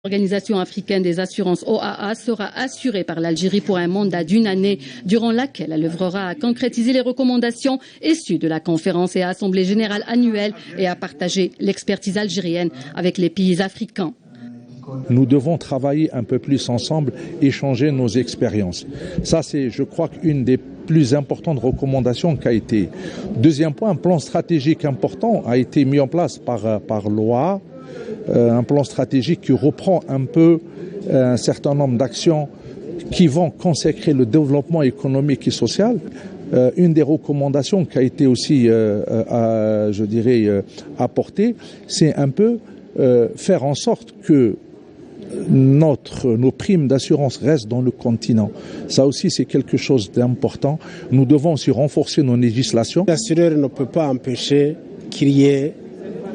L'Organisation africaine des assurances OAA sera assurée par l'Algérie pour un mandat d'une année, durant laquelle elle œuvrera à concrétiser les recommandations issues de la conférence et assemblée générale annuelle et à partager l'expertise algérienne avec les pays africains. Nous devons travailler un peu plus ensemble, échanger nos expériences. Ça, c'est, je crois, une des plus importantes recommandations qui a été. Deuxième point, un plan stratégique important a été mis en place par l'OAA. Un plan stratégique qui reprend un peu un certain nombre d'actions qui vont consacrer le développement économique et social. Une des recommandations qui a été aussi, apportée, c'est un peu faire en sorte que nos primes d'assurance restent dans le continent. Ça aussi, c'est quelque chose d'important. Nous devons aussi renforcer nos législations. L'assureur ne peut pas empêcher qu'il y ait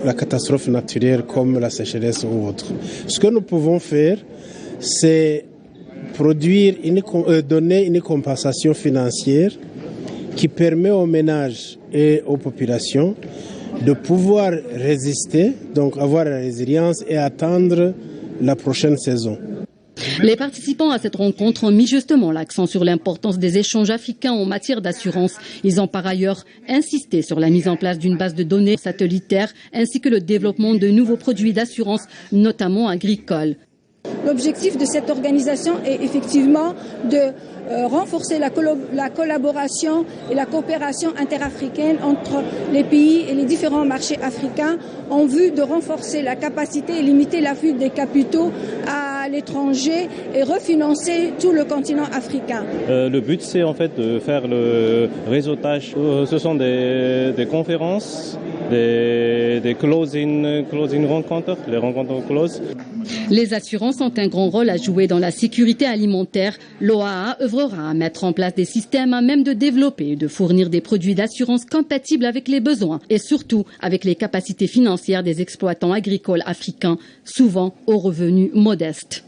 la catastrophe naturelle comme la sécheresse ou autre. Ce que nous pouvons faire, c'est donner une compensation financière qui permet aux ménages et aux populations de pouvoir résister, donc avoir la résilience et attendre la prochaine saison. Les participants à cette rencontre ont mis justement l'accent sur l'importance des échanges africains en matière d'assurance. Ils ont par ailleurs insisté sur la mise en place d'une base de données satellitaire ainsi que le développement de nouveaux produits d'assurance, notamment agricoles. L'objectif de cette organisation est effectivement de renforcer la collaboration et la coopération interafricaine entre les pays et les différents marchés africains en vue de renforcer la capacité et limiter la fuite des capitaux à l'étranger et refinancer tout le continent africain. Le but, c'est en fait de faire le réseautage. Ce sont des conférences, des closing rencontres, les rencontres closes. Les assurances ont un grand rôle à jouer dans la sécurité alimentaire. L'OAA œuvrera à mettre en place des systèmes à même de développer et de fournir des produits d'assurance compatibles avec les besoins et surtout avec les capacités financières des exploitants agricoles africains, souvent aux revenus modestes.